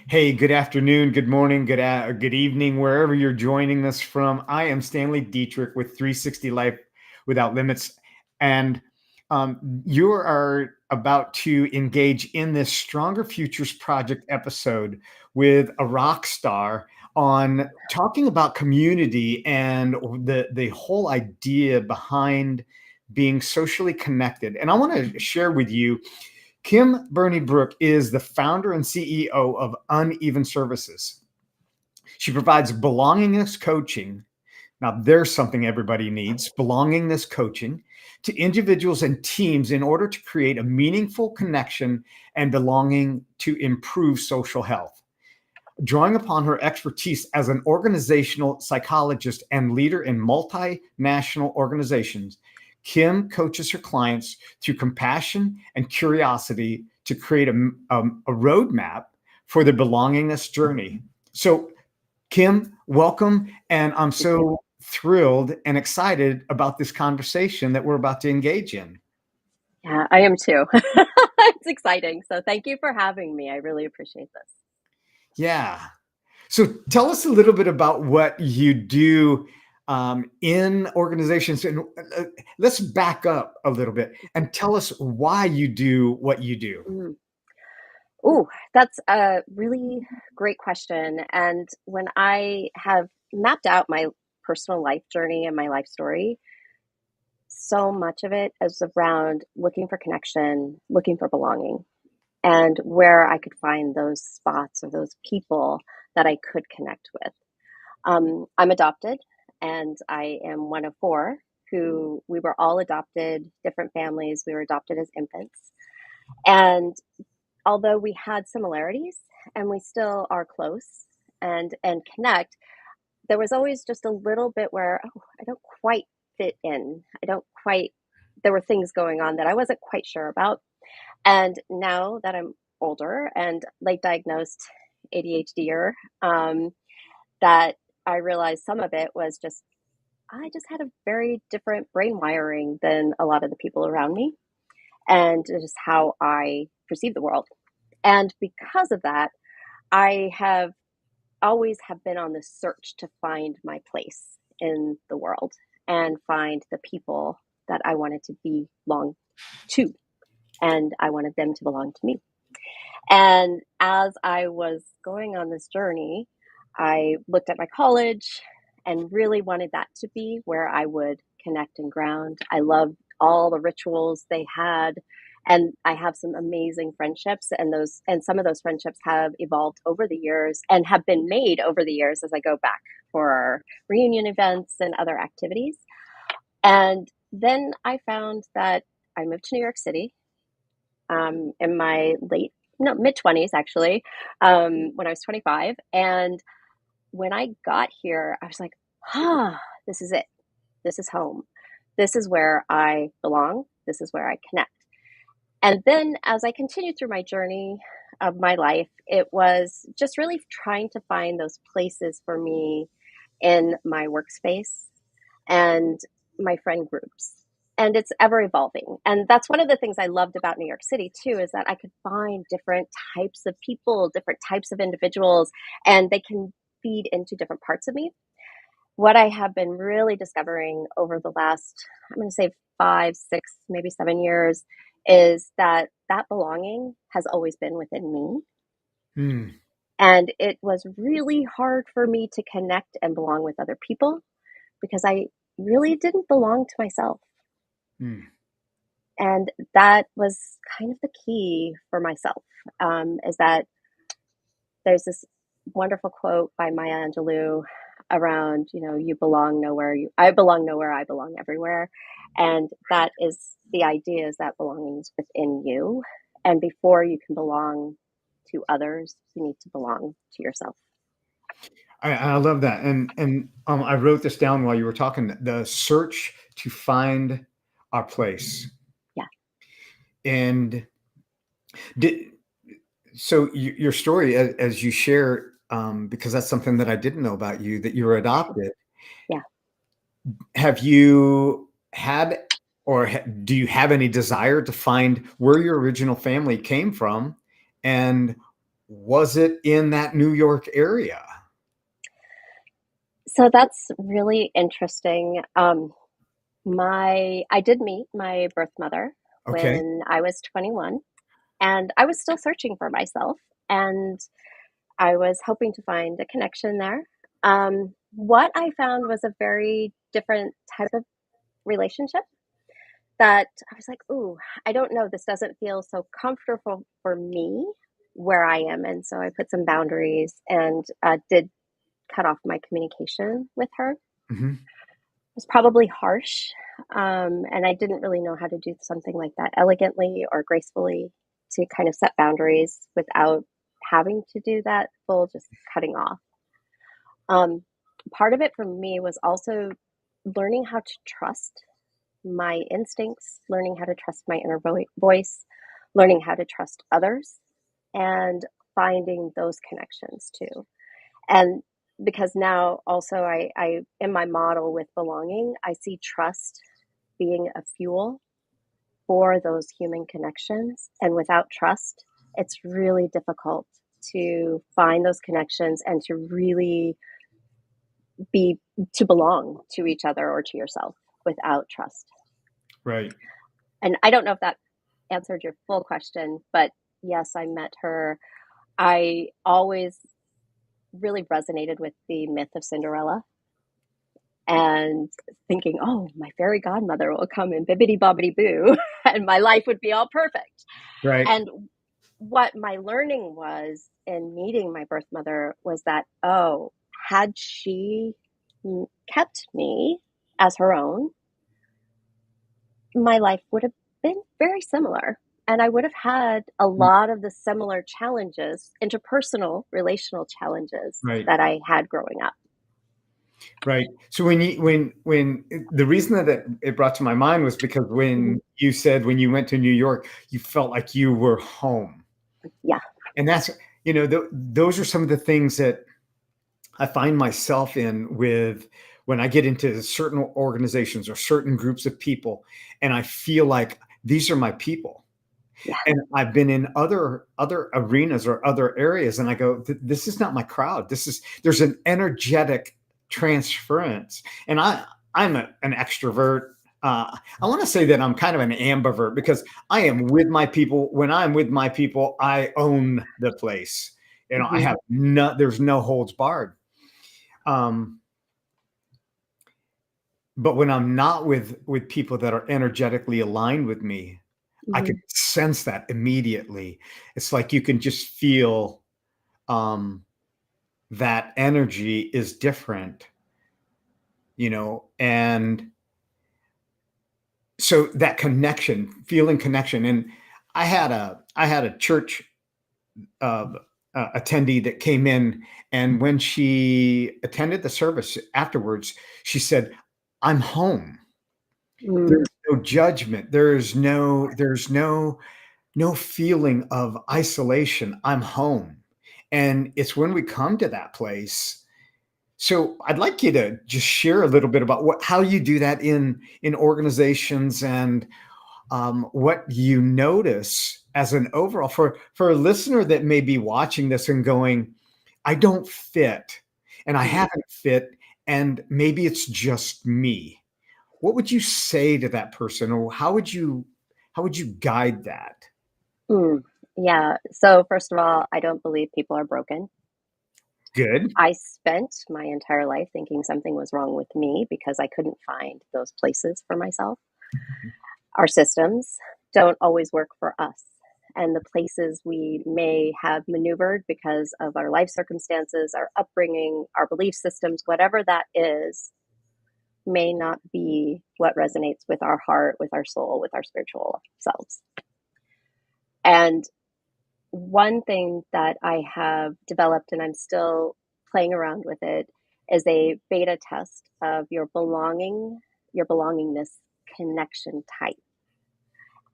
Hey, good afternoon, good morning, good evening, wherever you're joining us from. I am Stanley Dietrich with 360 Life Without Limits, and you are about to engage in this Stronger Futures Project episode with a rock star on talking about community and the whole idea behind being socially connected. And I want to share with you Kim Berney-Brooke is the founder and CEO of Uneven Services. She provides belongingness coaching. Now, there's something everybody needs belongingness coaching to individuals and teams in order to create a meaningful connection and belonging to improve social health. Drawing upon her expertise as an organizational psychologist and leader in multinational organizations, Kim coaches her clients through compassion and curiosity to create a roadmap for their belongingness journey. So, Kim, welcome. And I'm so thrilled and excited about this conversation that we're about to engage in. Yeah, I am too. It's exciting. So thank you for having me. I really appreciate this. Yeah. So tell us a little bit about what you do in organizations. And let's back up a little bit and tell us why you do what you do. Mm. Oh, that's a really great question. And when I have mapped out my personal life journey and my life story, so much of it is around looking for connection, looking for belonging, and where I could find those spots or those people that I could connect with. I'm adopted, and I am one of four who we were all adopted, different families. We were adopted as infants. And although we had similarities and we still are close and connect, there was always just a little bit where, oh, I don't quite fit in. I don't quite, there were things going on that I wasn't quite sure about. And now that I'm older and late diagnosed ADHDer, that I realized some of it was just I just had a very different brain wiring than a lot of the people around me, and just how I perceive the world. And because of that, I have always have been on the search to find my place in the world and find the people that I wanted to belong to, and I wanted them to belong to me. And as I was going on this journey, I looked at my college and really wanted that to be where I would connect and ground. I loved all the rituals they had, and I have some amazing friendships, and some of those friendships have evolved over the years and have been made over the years as I go back for reunion events and other activities. And then I found that I moved to New York City in my late, no, mid 20s actually, when I was 25. And when I got here, I was like, this is it. This is home. This is where I belong. This is where I connect. And then as I continued through my journey of my life, it was just really trying to find those places for me in my workspace and my friend groups. And it's ever evolving. And that's one of the things I loved about New York City, too, is that I could find different types of people, different types of individuals, and they can feed into different parts of me. What I have been really discovering over the last, I'm going to say 5, 6, maybe 7 years, is that that belonging has always been within me. Mm. And it was really hard for me to connect and belong with other people because I really didn't belong to myself. Mm. And that was kind of the key for myself, is that there's this wonderful quote by Maya Angelou around, you belong nowhere, I belong nowhere, I belong everywhere. And that is the idea, is that belonging is within you. And before you can belong to others, you need to belong to yourself. I love that. And I wrote this down while you were talking, the search to find our place. Yeah. And did, so your story, as you share, because that's something that I didn't know about you, that you were adopted. Yeah. Have you had, or do you have any desire to find where your original family came from, and Was it in that New York area? So that's really interesting. I did meet my birth mother Okay. when I was 21, and I was still searching for myself, and I was hoping to find a connection there. What I found was a very different type of relationship that I was like, ooh, I don't know, this doesn't feel so comfortable for me where I am. And so I put some boundaries and did cut off my communication with her. It Hmm. was probably harsh. And I didn't really know how to do something like that elegantly or gracefully to kind of set boundaries without having to do that full just cutting off. Um, Part of it for me was also learning how to trust my instincts, learning how to trust my inner voice, learning how to trust others, and finding those connections too. And because now also I in my model with belonging, I see trust being a fuel for those human connections. And without trust, it's really difficult to find those connections and to really be to belong to each other or to yourself without trust. Right. And I don't know if that answered your full question, but yes, I met her. I always really resonated with the myth of Cinderella and thinking, oh, my fairy godmother will come in bibbity bobbity boo, and my life would be all perfect. Right. And what my learning was in meeting my birth mother was that, oh, had she kept me as her own, my life would have been very similar. And I would have had a lot of the similar challenges, interpersonal, relational challenges Right. that I had growing up. Right. So when the reason that it brought to my mind was because Mhm. when you said when you went to New York, you felt like you were home. Yeah. And that's, those are some of the things that I find myself in with when I get into certain organizations or certain groups of people, and I feel like these are my people. Yeah. And I've been in other arenas or other areas, and I go, This is not my crowd. There's an energetic transference." And I'm an extrovert. I want to say that I'm kind of an ambivert because I am with my people. When I'm with my people, I own the place. I Hmm. have there's no holds barred. Um, but when I'm not with people that are energetically aligned with me, I Hmm. can sense that immediately. It's like you can just feel um, that energy is different, and so that connection, feeling connection. And I had a church uh, attendee that came in, and when she attended the service afterwards, she said, "I'm home. Mm. There's no judgment. There's no feeling of isolation. I'm home." And it's when we come to that place. So I'd like you to just share a little bit about how you do that in organizations, and what you notice as an overall for a listener that may be watching this and going, "I don't fit, and I Mm. haven't fit, and maybe it's just me." What would you say to that person, or how would you guide that? Mm. Yeah. So, first of all, I don't believe people are broken. Good. I spent my entire life thinking something was wrong with me because I couldn't find those places for myself. Our systems don't always work for us. And the places we may have maneuvered because of our life circumstances, our upbringing, our belief systems, whatever that is, may not be what resonates with our heart, with our soul, with our spiritual selves. And one thing that I have developed, and I'm still playing around with it, is a beta test of your belongingness connection type.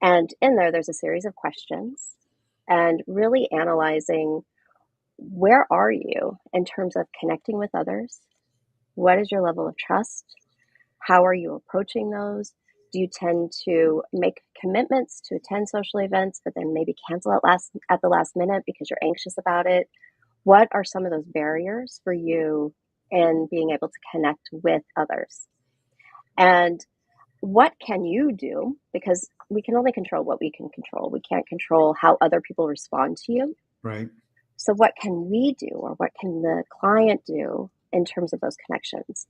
And in there, there's a series of questions and really analyzing where are you in terms of connecting with others? What is your level of trust? How are you approaching those? Do you tend to make commitments to attend social events, but then maybe cancel at the last minute because you're anxious about it? What are some of those barriers for you in being able to connect with others? And what can you do? Because we can only control what we can control. We can't control how other people respond to you. Right. So, what can we do, or what can the client do in terms of those connections?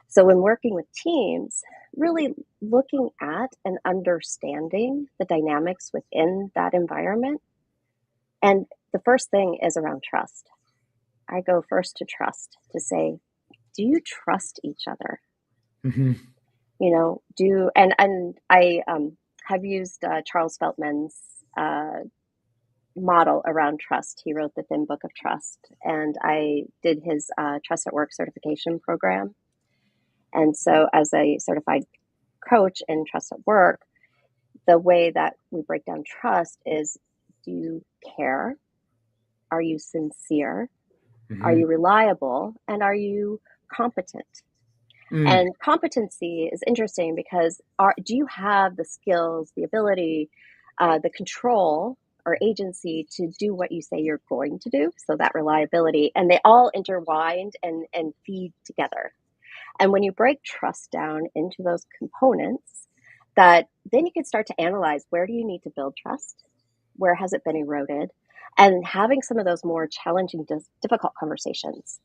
So, when working with teams, really looking at and understanding the dynamics within that environment. And the first thing is around trust. I go first to trust, to say, do you trust each other? Mm-hmm. And I have used Charles Feltman's model around trust. He wrote the Thin Book of Trust, and I did his Trust at Work certification program. And so, as a certified coach in Trust at Work, the way that we break down trust is, do you care? Are you sincere? Mm-hmm. Are you reliable? And are you competent? And competency is interesting because do you have the skills, the ability, the control or agency to do what you say you're going to do? So that reliability, and they all intertwined and feed together. And when you break trust down into those components, that then you can start to analyze, where do you need to build trust? Where has it been eroded? And having some of those more challenging, difficult conversations.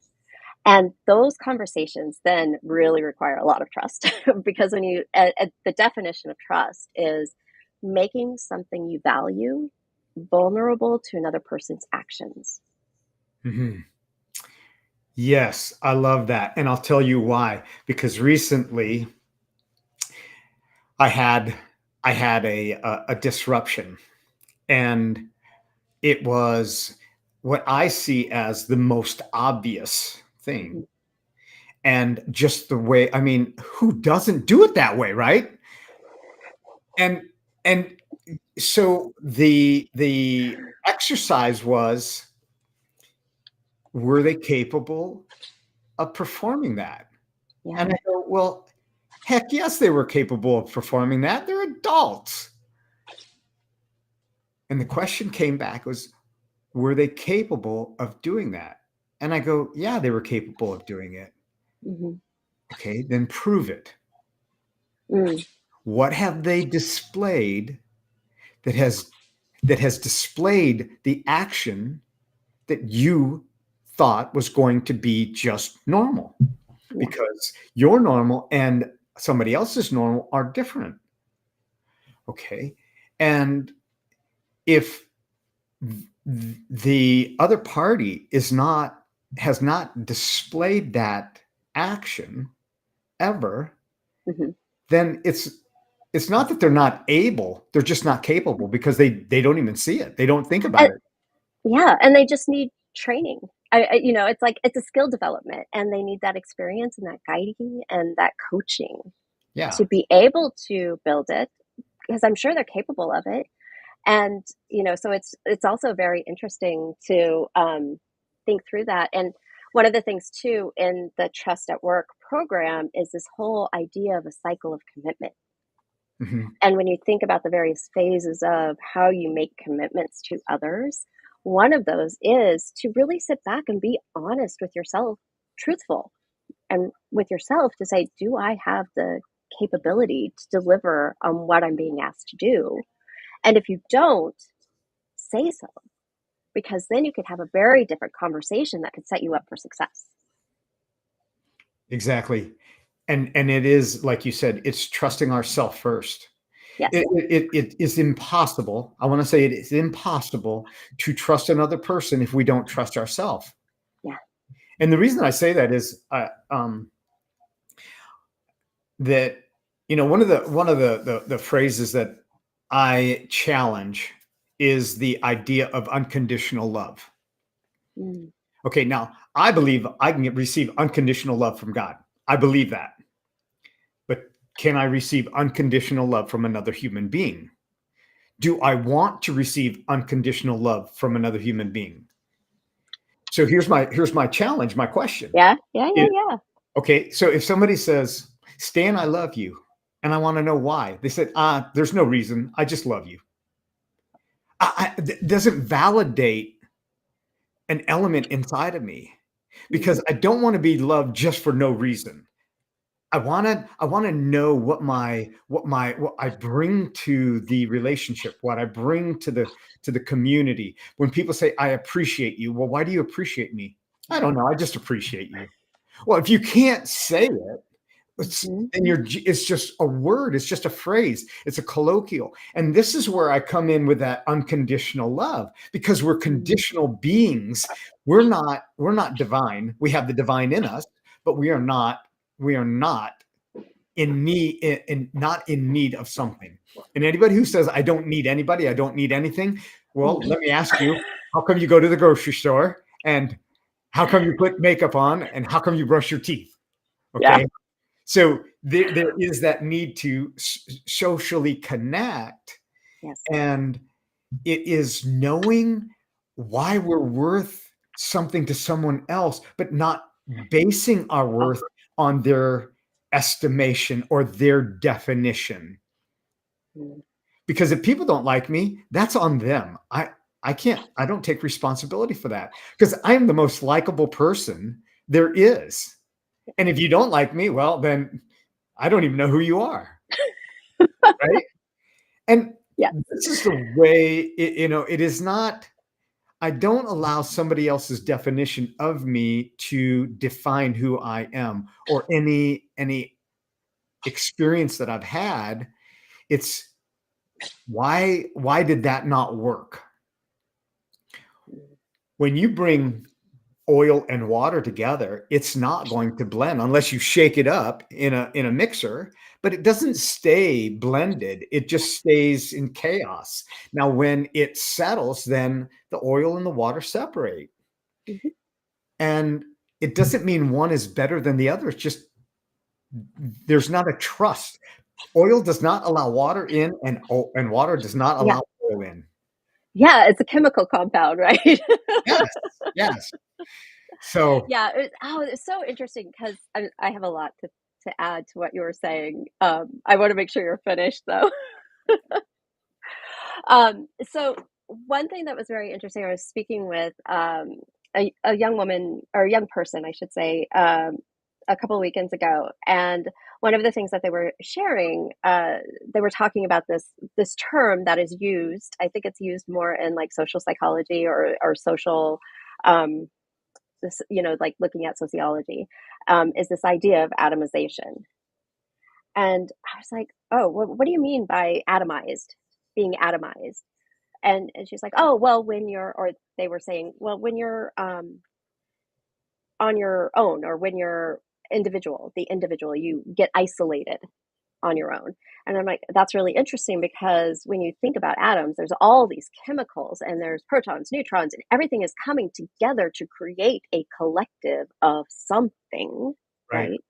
And those conversations then really require a lot of trust because when the definition of trust is making something you value vulnerable to another person's actions. Mm-hmm. Yes, I love that. And I'll tell you why. Because recently I had a disruption, and it was what I see as the most obvious thing. Mm-hmm. And just the way, I mean, who doesn't do it that way, right? And so the exercise was, were they capable of performing that? Yeah. And I go, well, heck yes, they were capable of performing that. They're adults. And the question came back was, were they capable of doing that? And I go, yeah, they were capable of doing it. Mm-hmm. Okay, then prove it. Mm. What have they displayed that has displayed the action that you thought was going to be just normal? Yeah. Because your normal and somebody else's normal are different. Okay. And if the other party has not displayed that action ever, Mm-hmm. then it's not that they're not able, they're just not capable, because they don't even see it. They don't think about it. Yeah, and they just need training. It's like it's a skill development, and they need that experience and that guiding and that coaching Yeah. to be able to build it, because I'm sure they're capable of it. And so it's also very interesting to think through that. And one of the things too in the Trust at Work program is this whole idea of a cycle of commitment. Mm-hmm. And when you think about the various phases of how you make commitments to others, one of those is to really sit back and be honest with yourself, truthful, and with yourself to say, do I have the capability to deliver on what I'm being asked to do? And if you don't, say so, because then you could have a very different conversation that could set you up for success. Exactly. And it is, like you said, it's trusting ourselves first. Yes. It is impossible. I want to say it is impossible to trust another person if we don't trust ourselves. Yeah. And the reason I say that is that one of the phrases that I challenge is the idea of unconditional love. Mm. Okay, now I believe I can receive unconditional love from God. I believe that. But can I receive unconditional love from another human being? Do I want to receive unconditional love from another human being? So here's my challenge, my question. Yeah. Okay, so if somebody says, Stan, I love you, And I want to know why. They said, there's no reason. I just love you. Doesn't validate an element inside of me, because I don't want to be loved just for no reason. I want to know what I bring to the relationship, what I bring to the community. When people say, I appreciate you, well, why do you appreciate me? I don't know. I just appreciate you. Well, if you can't say it, it's just a word. It's just a phrase. It's a colloquial. And this is where I come in with that unconditional love, because we're conditional beings. We're not divine. We have the divine in us, but we are not in need, not in need of something. And anybody who says, I don't need anybody, I don't need anything, well, let me ask you, how come you go to the grocery store, and how come you put makeup on, and how come you brush your teeth? Okay. Yeah. So there is that need to socially connect. Yes. And it is knowing why we're worth something to someone else, but not basing our worth on their estimation or their definition. Because if people don't like me, that's on them. I don't take responsibility for that, because I am the most likable person there is. And if you don't like me, well, then I don't even know who you are. Right. And this is the way, it is not, I don't allow somebody else's definition of me to define who I am, or any experience that I've had. It's why did that not work? When you bring oil and water together, it's not going to blend unless you shake it up in a mixer, but it doesn't stay blended. It just stays in chaos. Now, when it settles, then the oil and the water separate. And it doesn't mean one is better than the other. It's just, there's not a trust. Oil does not allow water in, and water does not allow oil in. Yeah, it's a chemical compound, right? Yes. So yeah, it's so interesting, because I have a lot to add to what you were saying. I want to make sure you're finished, though. So one thing that was very interesting, I was speaking with a young woman, or a young person, I should say, a couple of weekends ago, and one of the things that they were sharing, they were talking about this term that is used. I think it's used more in like social psychology, or social, this, like looking at sociology, is this idea of atomization. And I was like, oh, what do you mean by atomized, being atomized? And she's like, oh, well, or they were saying, well, when you're on your own, or when you're the individual, you get isolated on your own. And I'm like, that's really interesting, because when you think about atoms, there's all these chemicals, and there's protons, neutrons, and everything is coming together to create a collective of something, right?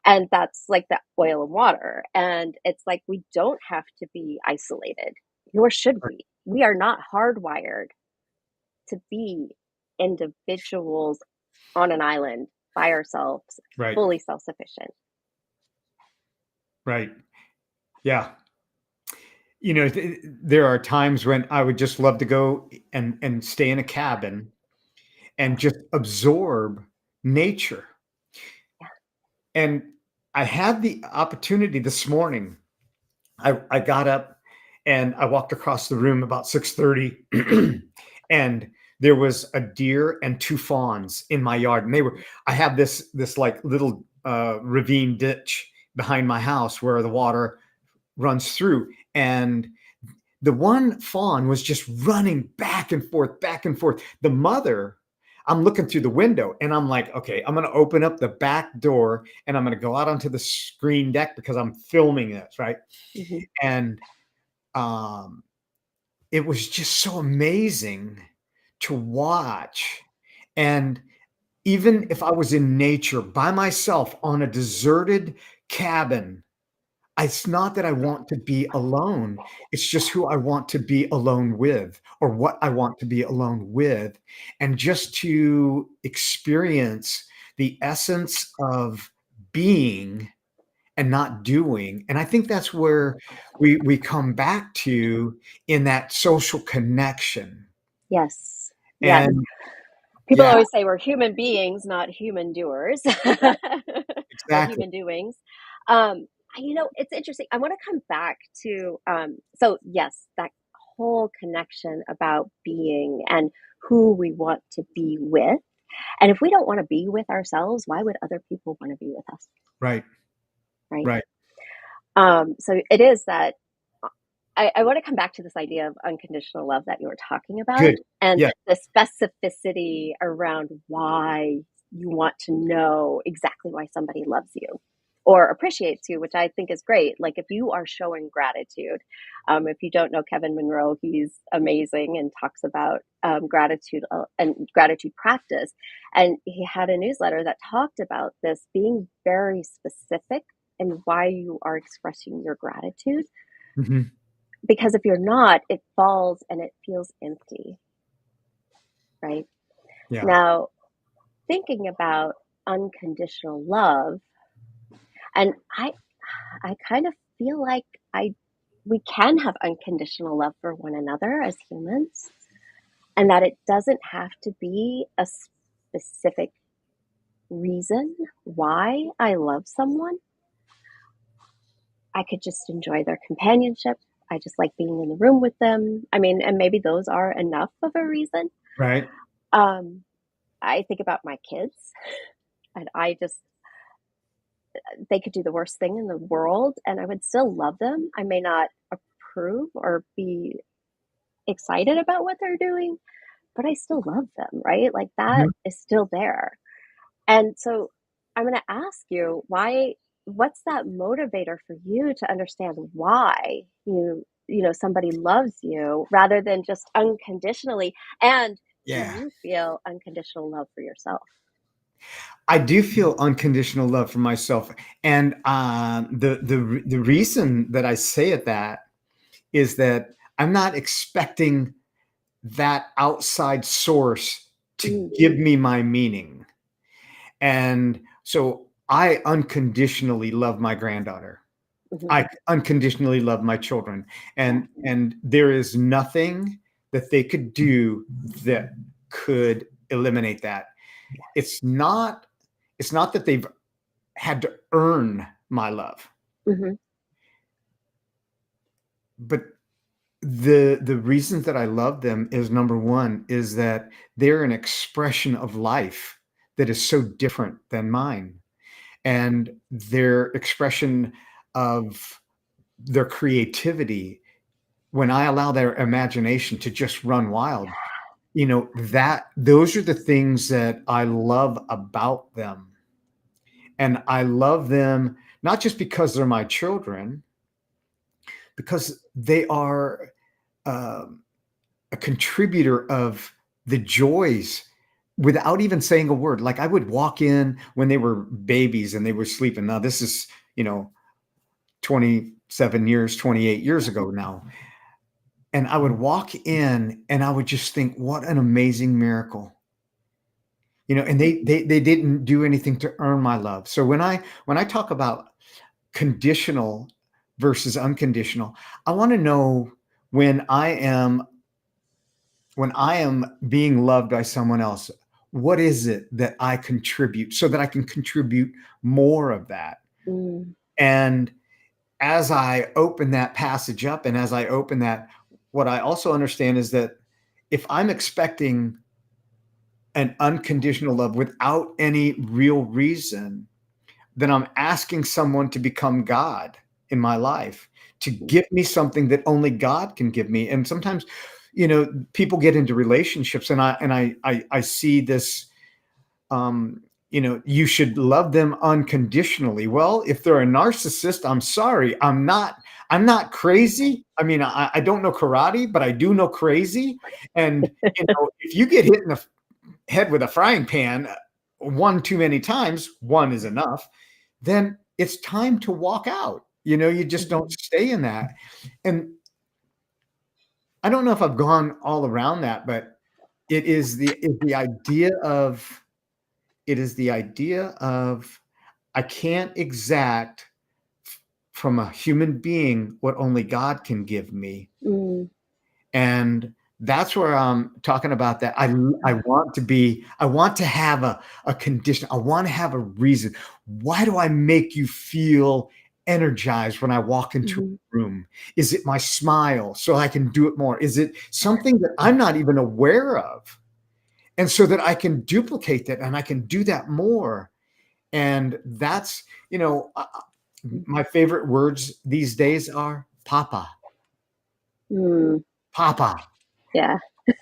And that's like the oil and water. And it's like, we don't have to be isolated, nor should we. We are not hardwired to be individuals on an island by ourselves, fully self-sufficient. Right. Yeah. There are times when I would just love to go and stay in a cabin and just absorb nature. And I had the opportunity this morning. I got up and I walked across the room about 6:30, and there was a deer and two fawns in my yard. And I have this like little ravine ditch behind my house where the water runs through. And the one fawn was just running back and forth, back and forth. The mother, I'm looking through the window and I'm like, okay, I'm going to open up the back door and I'm going to go out onto the screen deck because I'm filming this, right? And it was just so amazing to watch. And even if I was in nature by myself on a deserted cabin, it's not that I want to be alone. It's just who I want to be alone with, or what I want to be alone with. And just to experience the essence of being and not doing. And I think that's where we come back to in that social connection. Yes. Yes. And People yeah, always say we're human beings, not human doers or exactly. human doings. Um, it's interesting. I want to come back to, so yes, that whole connection about being and who we want to be with. And if we don't want to be with ourselves, why would other people want to be with us? Right. Right. Right. So it is that I want to come back to this idea of unconditional love that you were talking about Good. and Yeah. the specificity around why you want to know exactly why somebody loves you or appreciates you, which I think is great. Like if you are showing gratitude, if you don't know Kevin Monroe, he's amazing and talks about gratitude and gratitude practice. And he had a newsletter that talked about this being very specific and why you are expressing your gratitude Mhm. because if you're not, it falls and it feels empty, right? Yeah. Now, thinking about unconditional love, and I kind of feel like I we can have unconditional love for one another as humans, and that it doesn't have to be a specific reason why I love someone. I could just enjoy their companionship. I just like being in the room with them. I mean, and maybe those are enough of a reason. Right. Um, I think about my kids, and they could do the worst thing in the world, and I would still love them. I may not approve or be excited about what they're doing, but I still love them, right? Like that Mhm. is still there. And so I'm going to ask you, what's that motivator for you to understand why somebody loves you rather than just unconditionally? And do Yeah. you feel unconditional love for yourself? I do feel unconditional love for myself, and the reason that I say it that is that I'm not expecting that outside source to Mm, give me my meaning, and so I unconditionally love my granddaughter. mhm. I unconditionally love my children, Yeah. and there is nothing that they could do that could eliminate that. It's not it's not that they've had to earn my love. Mhm. But the reasons that I love them is number one is that they're an expression of life that is so different than mine. And their expression of their creativity, when I allow their imagination to just run wild, that those are the things that I love about them. And I love them not just because they're my children, because they are um, a contributor of the joys without even saying a word. Like I would walk in when they were babies and they were sleeping. Now, this is, 27 years, 28 years ago now. And I would walk in and I would just think, what an amazing miracle. And they didn't do anything to earn my love. So when I talk about conditional versus unconditional, I want to know when I am when I am being loved by someone else, what is it that I contribute so that I can contribute more of that? Mm, And as I open that passage up and as I open that, what I also understand is that if I'm expecting an unconditional love without any real reason, then I'm asking someone to become God in my life, to give me something that only God can give me. And sometimes, people get into relationships, and I see this. You should love them unconditionally. Well, if they're a narcissist, I'm sorry, I'm not. I'm not crazy. I mean, I don't know karate, but I do know crazy. And if you get hit in the head with a frying pan one too many times, one is enough, then it's time to walk out. You just don't mhm, stay in that. And I don't know if I've gone all around that, but it is the idea of I can't exact from a human being what only God can give me. Mm. And that's where I'm talking about that. I want to have a condition. I want to have a reason. Why do I make you feel energized when I walk into Mhm. a room? Is it my smile so I can do it more? Is it something that I'm not even aware of? And so that I can duplicate that and I can do that more. And that's, my favorite words these days are Papa, Mm. Papa. Yeah.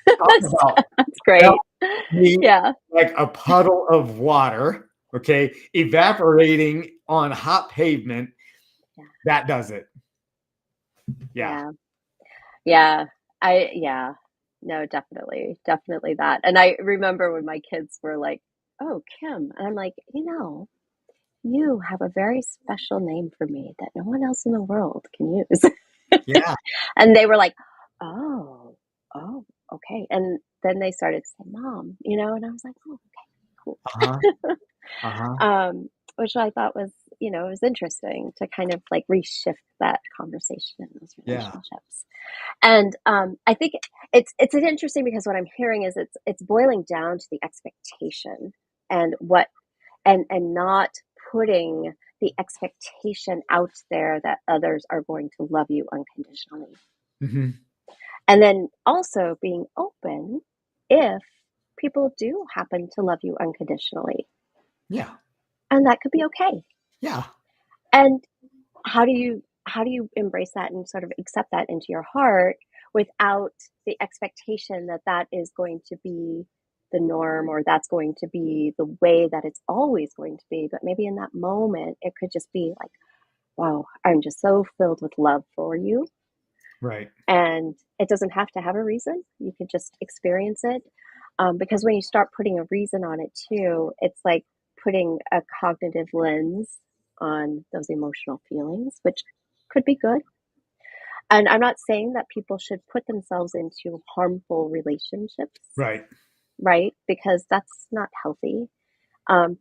Talk about That's help great. me Yeah. like a puddle of water, okay, evaporating on hot pavement. Yeah. That does it. Yeah. Yeah. Yeah. Yeah. No, definitely. Definitely that. And I remember when my kids were like, "Oh, Kim." And I'm like, you have a very special name for me that no one else in the world can use." Yeah. And they were like, "Oh, oh, okay." And then they started to say, "Mom," and I was like, "Oh, okay, Uh-huh. cool." Uh-huh. Which I thought was, it was interesting to kind of like reshift that conversation in those Yeah. relationships. And I think it's interesting because what I'm hearing is it's boiling down to the expectation and what and not putting the expectation out there that others are going to love you unconditionally. Hmm. And then also being open if people do happen to love you unconditionally. Yeah. And that could be okay. Yeah. And how do you embrace that and sort of accept that into your heart without the expectation that that is going to be the norm or that's going to be the way that it's always going to be, but maybe in that moment it could just be like, wow, I'm just so filled with love for you. Right. And it doesn't have to have a reason. You can just experience it. Because when you start putting a reason on it too, it's like putting a cognitive lens on those emotional feelings, which could be good. And I'm not saying that people should put themselves into harmful relationships, Right. right? Because that's not healthy.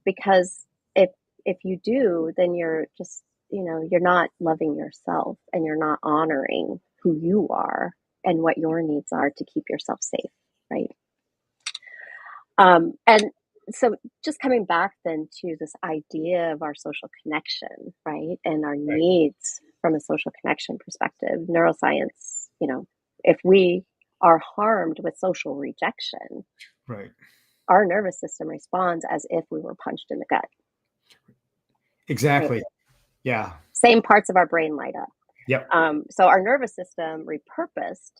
Because if you do, then you're just, you're not loving yourself and you're not honoring who you are and what your needs are to keep yourself safe, right? And so just coming back then to this idea of our social connection, right? And our Right. needs from a social connection perspective, neuroscience, if we are harmed with social rejection, Right. our nervous system responds as if we were punched in the gut, right? Exactly. Yeah. Same parts of our brain light up. Yep. So our nervous system repurposed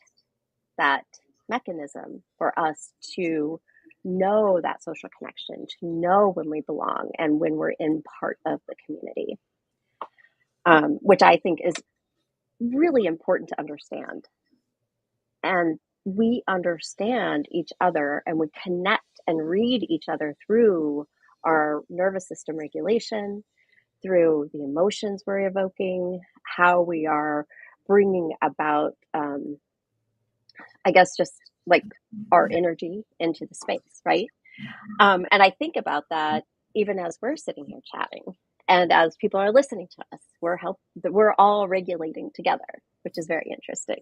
that mechanism for us to know that social connection, to know when we belong and when we're in part of the community, which I think is really important to understand. And we understand each other and we connect and read each other through our nervous system regulation, through the emotions we're evoking, how we are bringing about, I guess, just like our energy into the space, right? And I think about that even as we're sitting here chatting, and as people are listening to us, we're all regulating together, which is very interesting.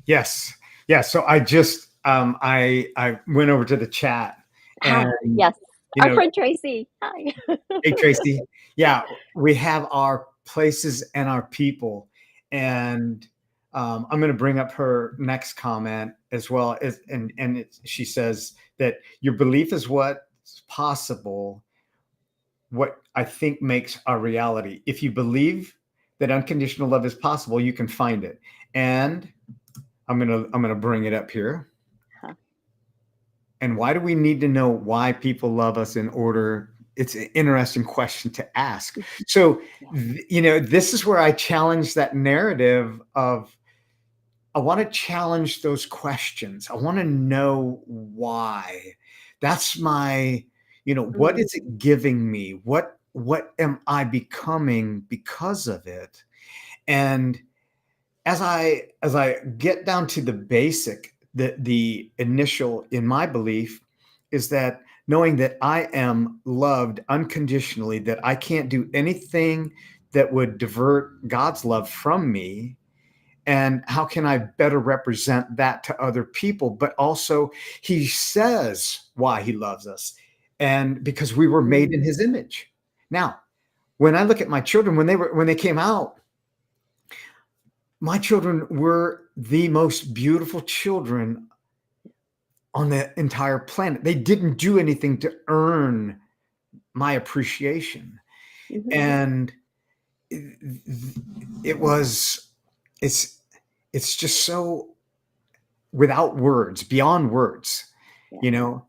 Yes. Yeah. So I just I went over to the chat and Yes, you our know, friend Tracy. Hi. hey Tracy. Yeah, we have our places and our people. And I'm going to bring up her next comment as well as she says that your belief is what's possible, what I think makes our reality. If you believe that unconditional love is possible, you can find it. And I'm gonna bring it up here. Huh. And why do we need to know why people love us in order? It's an interesting question to ask. So, Yeah. this is where I challenge that narrative of I want to challenge those questions. I want to know why. That's my, what Mm, is it giving me? What am I becoming because of it? And as I get down to the basic, the initial in my belief is that knowing that I am loved unconditionally, that I can't do anything that would divert God's love from me? And how can I better represent that to other people? But also, he says why he loves us, and because we were made in his image. Now, when I look at my children, when they came out, my children were the most beautiful children on the entire planet. They didn't do anything to earn my appreciation. And it was, it's just so without words, beyond words, you know.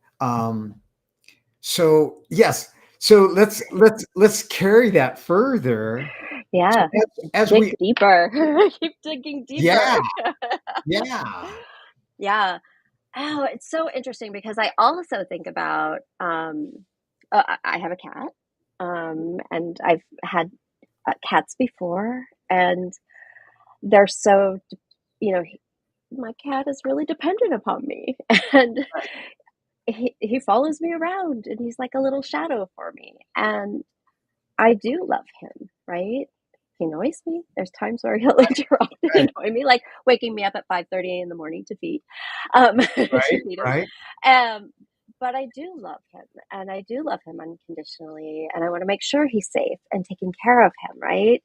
So yes, so let's carry that further. Yeah. As Dig we, deeper. Keep digging yeah, deeper. yeah, Yeah. Oh, it's so interesting because I also think about I have a cat, and I've had cats before, and they're so my cat is really dependent upon me, and he follows me around, and he's like a little shadow for me, and I do love him, right? He annoys me. There's times where he'll interrupt and right, annoy me, like waking me up at 5:30 in the morning to feed, to right, feed him. right. Um, but I do love him, and I do love him unconditionally, and I want to make sure he's safe and taking care of him, right?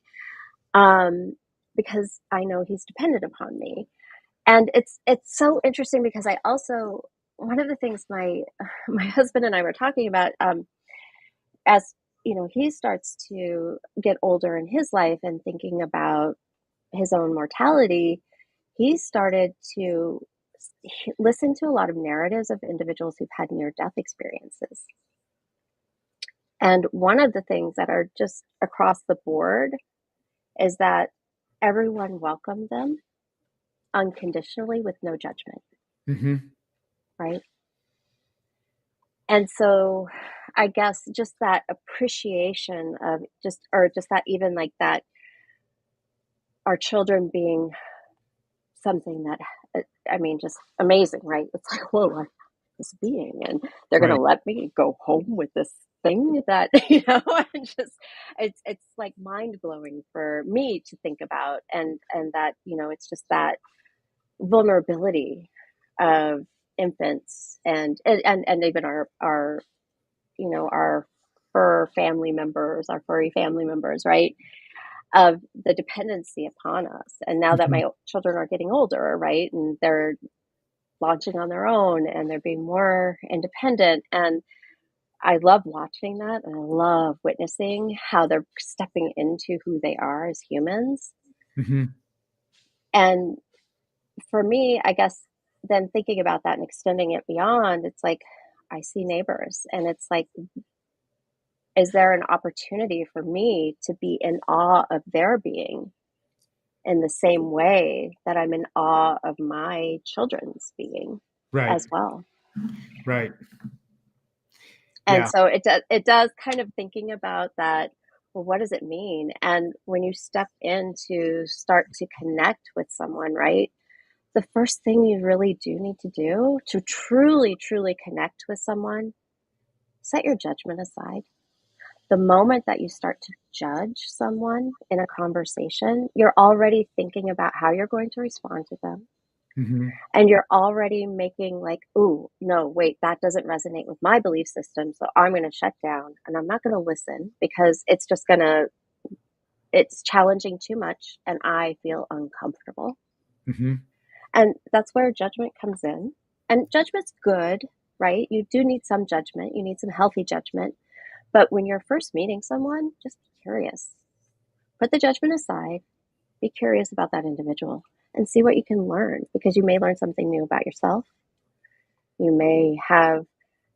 Um, because I know he's dependent upon me, and it's so interesting because I also one of the things my my husband and I were talking about, as he starts to get older in his life and thinking about his own mortality, he started to listen to a lot of narratives of individuals who've had near death experiences. And one of the things that are just across the board is that everyone welcomed them unconditionally with no judgment, right? And so I guess just that appreciation of just that, even like that, our children being something that, I mean, just amazing, right? It's like, whoa, I'm this being, and they're going to Right. let me go home with this thing that, and just, it's like mind blowing for me to think about. And that, it's just that vulnerability of infants and even our furry family members, right? Of the dependency upon us. And now that Mhm. my children are getting older, right, and they're launching on their own and they're being more independent, and I love watching that, and I love witnessing how they're stepping into who they are as humans. Mhm. And for me, I guess, then thinking about that and extending it beyond, it's like I see neighbors, and it's like, is there an opportunity for me to be in awe of their being in the same way that I'm in awe of my children's being Right. as well? Right. And Yeah. so it does kind of thinking about that. Well, what does it mean? And when you step in to start to connect with someone, right? The first thing you really do need to do to truly, truly connect with someone, set your judgment aside. The moment that you start to judge someone in a conversation, you're already thinking about how you're going to respond to them. Mhm. And you're already making like, ooh, no, wait, that doesn't resonate with my belief system. So I'm going to shut down and I'm not going to listen because it's challenging too much and I feel uncomfortable. Mhm. And that's where judgment comes in. And judgment's good, right? You do need some judgment, you need some healthy judgment. But when you're first meeting someone, just be curious. Put the judgment aside, be curious about that individual and see what you can learn, because you may learn something new about yourself. You may have,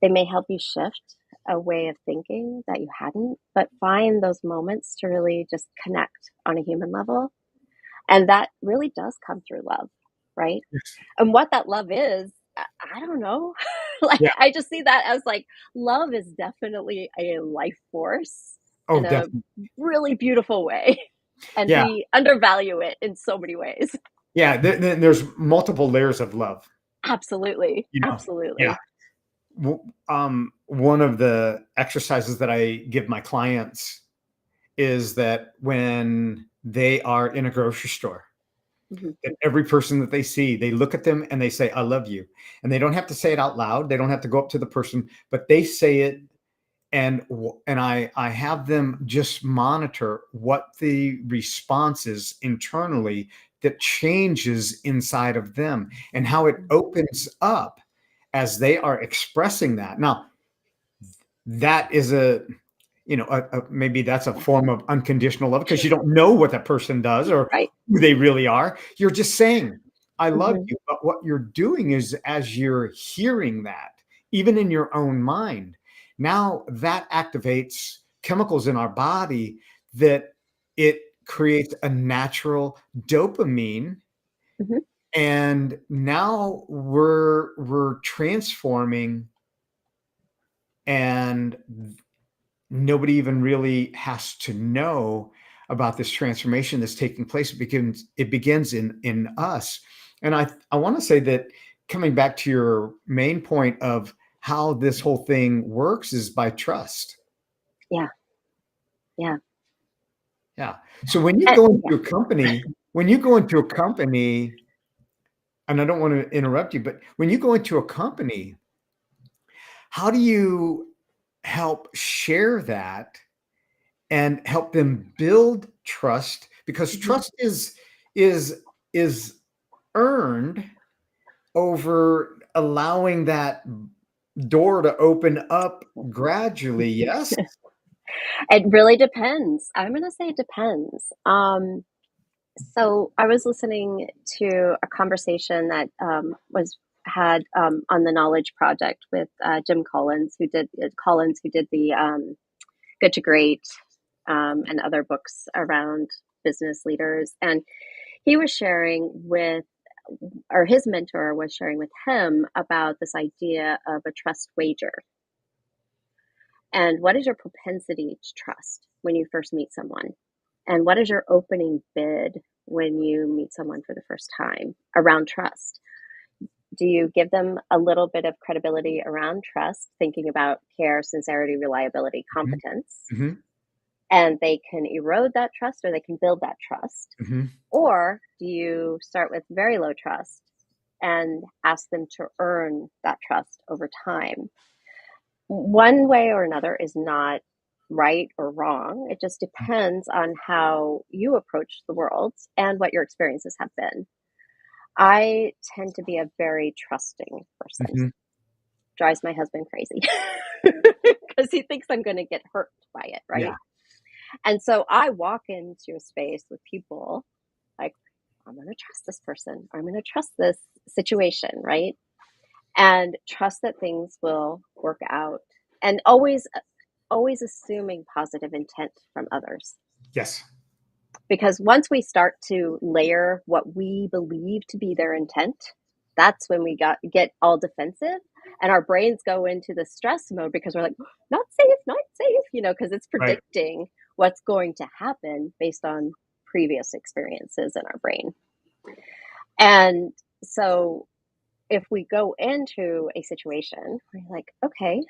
they may help you shift a way of thinking that you hadn't, but find those moments to really just connect on a human level. And that really does come through love, right? Yes. And what that love is, I don't know. Like, Yeah. I just see that as like, love is definitely a life force Oh, in a definitely. really beautiful way. And Yeah. we undervalue it in so many ways. Yeah. There's multiple layers of love. Absolutely. You know. Yeah. Absolutely. One of the exercises that I give my clients is that when they are in a grocery store, Mhm. that every person that they see, they look at them and they say, I love you. And they don't have to say it out loud. They don't have to go up to the person, but they say it. And I have them just monitor what the response is internally that changes inside of them and how it opens up as they are expressing that. Now, that is maybe that's a form of unconditional love because you don't know what that person does or Right. who they really are. You're just saying, I love Mhm. you. But what you're doing is, as you're hearing that, even in your own mind, now that activates chemicals in our body that it creates a natural dopamine. Mhm. And now we're transforming, and nobody even really has to know about this transformation that's taking place. It begins in us. And I want to say that, coming back to your main point of how this whole thing works, is by trust. Yeah. Yeah. Yeah. So when you And go yeah. into a company, when you go into a company, and I don't want to interrupt you, but when you go into a company, how do you help share that and help them build trust? Because Mhm. trust is is earned over allowing that door to open up gradually. Yes. It really depends. I'm gonna say it depends. So I was listening to a conversation that was had on the Knowledge Project with Jim Collins, who did the Good to Great and other books around business leaders, and he was sharing with, or his mentor was sharing with him about this idea of a trust wager. And what is your propensity to trust when you first meet someone? And what is your opening bid when you meet someone for the first time around trust? Do you give them a little bit of credibility around trust, thinking about care, sincerity, reliability, Hmm. competence, Hmm. and they can erode that trust or they can build that trust? Hmm. Or do you start with very low trust and ask them to earn that trust over time? One way or another is not right or wrong. It just depends on how you approach the world and what your experiences have been. I tend to be a very trusting person. Hmm. Drives my husband crazy because he thinks I'm going to get hurt by it, Yeah. right? And so I walk into a space with people like, I'm going to trust this person, or I'm going to trust this situation, right? And trust that things will work out. And always assuming positive intent from others. Yes. Because once we start to layer what we believe to be their intent, that's when we get all defensive and our brains go into the stress mode because we're like, not safe, not safe, because it's Right. predicting what's going to happen based on previous experiences in our brain. And so if we go into a situation, we're like, okay,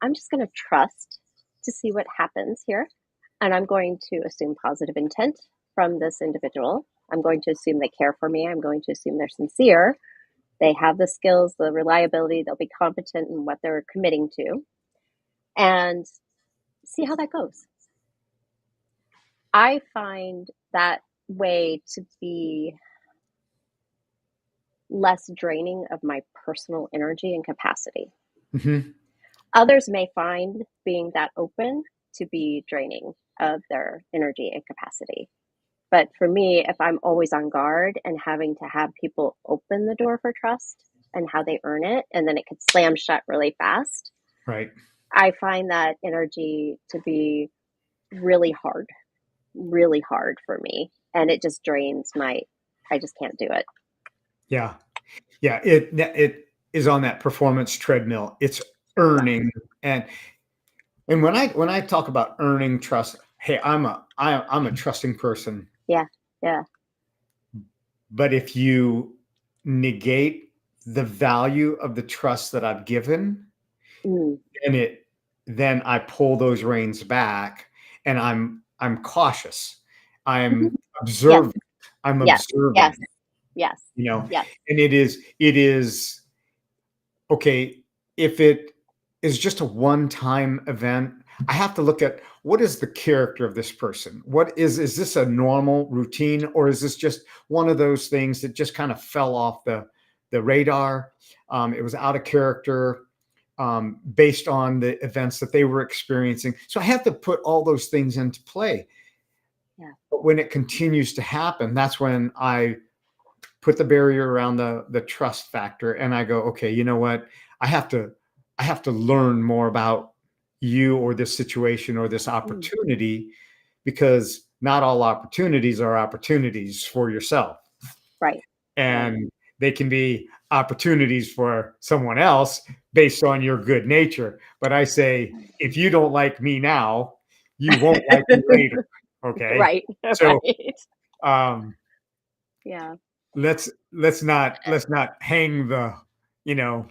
I'm just going to trust to see what happens here. And I'm going to assume positive intent from this individual. I'm going to assume they care for me. I'm going to assume they're sincere. They have the skills, the reliability, they'll be competent in what they're committing to, and see how that goes. I find that way to be less draining of my personal energy and capacity. Hmm. Others may find being that open to be draining of their energy and capacity. But for me, if I'm always on guard and having to have people open the door for trust and how they earn it, and then it could slam shut really fast, Right. I find that energy to be really really hard for me. And it just drains I just can't do it. Yeah. Yeah. It is on that performance treadmill. It's Yeah. earning. And when I talk about earning trust, hey, I'm a trusting person. Yeah. Yeah. But if you negate the value of the trust that I've given, Mm, then I pull those reins back, and I'm cautious. Mhm. I'm Yes, observant. I'm yes, yes, observing, yes, you know, yes. and it is okay, if it is just a one-time event, I have to look at what is the character of this person. What is this a normal routine, or is this just one of those things that just kind of fell off the radar? It was out of character based on the events that they were experiencing. So I have to put all those things into play. Yeah. But when it continues to happen, that's when I put the barrier around the trust factor, and I go, okay, you know what, i have to I have to learn more about you or this situation or this Mm, opportunity, because not all opportunities are opportunities for yourself, right, right. and they can be opportunities for someone else based on your good nature. But I say, if you don't like me now, you won't like me later. Okay. Right, So right. um Yeah. let's not hang you know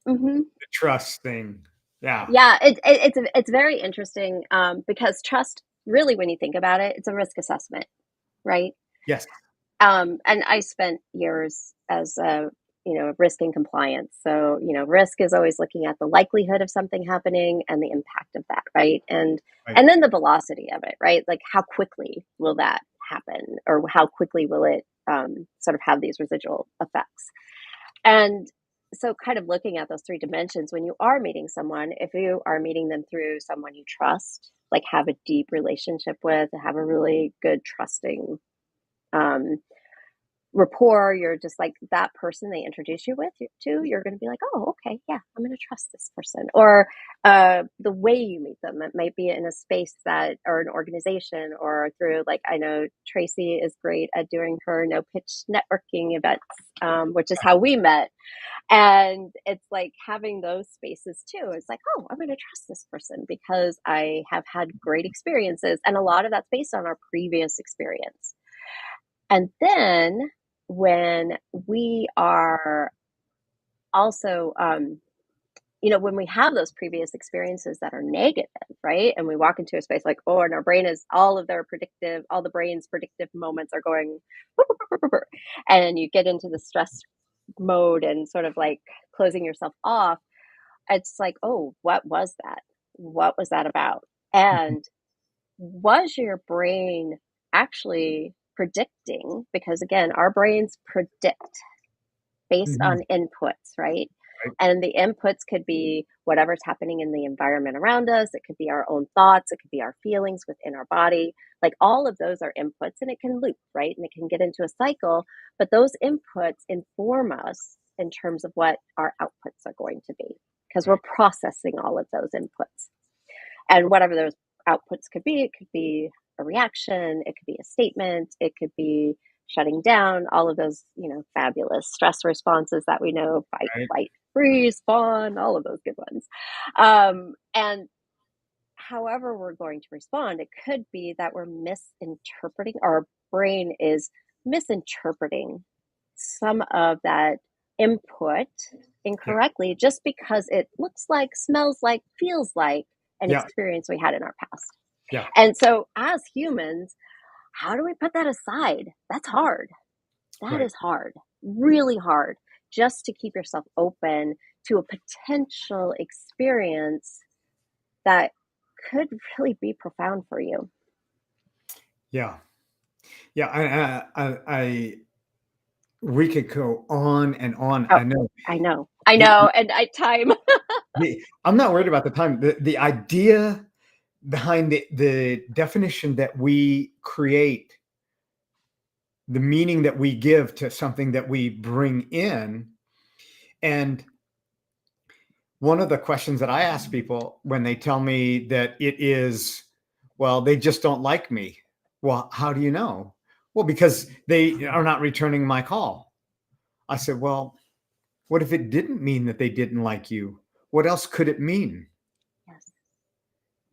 Mhm. the trust thing. Yeah. Yeah, it's very interesting, because trust, really, when you think about it, it's a risk assessment, right? Yes. And I spent years as a, risk and compliance. So, risk is always looking at the likelihood of something happening and the impact of that, right? And Right. and then the velocity of it, right? Like how quickly will that happen, or how quickly will it sort of have these residual effects? And so, kind of looking at those three dimensions, when you are meeting someone, if you are meeting them through someone you trust, like have a deep relationship with, have a really good trusting um, rapport, you're just like that person they introduce you to, you're going to be like, oh, okay, yeah, I'm going to trust this person. Or the way you meet them, it might be in a space that, or an organization, or through, like, I know Tracy is great at doing her no pitch networking events, which is how we met. And it's like having those spaces too. It's like, oh, I'm going to trust this person because I have had great experiences. And a lot of that's based on our previous experience. And then when we are also, when we have those previous experiences that are negative, right? And we walk into a space like, oh, and our brain is all the brain's predictive moments are going, and you get into the stress mode and sort of like closing yourself off. It's like, oh, what was that? What was that about? Mhm. And was your brain actually predicting? Because again, our brains predict based Mhm. on inputs, right? Right. And the inputs could be whatever's happening in the environment around us. It could be our own thoughts. It could be our feelings within our body. Like all of those are inputs, and it can loop, right? And it can get into a cycle. But those inputs inform us in terms of what our outputs are going to be, because we're Right. processing all of those inputs. And whatever those outputs could be, it could be a reaction, it could be a statement, it could be shutting down, all of those, fabulous stress responses that we know: fight, Right. flight, freeze, fawn, all of those good ones. And however we're going to respond, it could be that we're misinterpreting, our brain is misinterpreting some of that input Yeah. incorrectly, just because it looks like, smells like, feels like an Yeah. experience we had in our past. Yeah. And so, as humans, how do we put that aside? That's hard. That Right. is hard, really hard, just to keep yourself open to a potential experience that could really be profound for you. Yeah. Yeah. I we could go on and on. Oh, I know. I know. I the, know. And I time. I'm not worried about the time. The idea behind the definition that we create, the meaning that we give to something that we bring in. And one of the questions that I ask people when they tell me that it is, well, they just don't like me. Well, how do you know? Well, because they are not returning my call. I said, well, what if it didn't mean that they didn't like you? What else could it mean? Yes.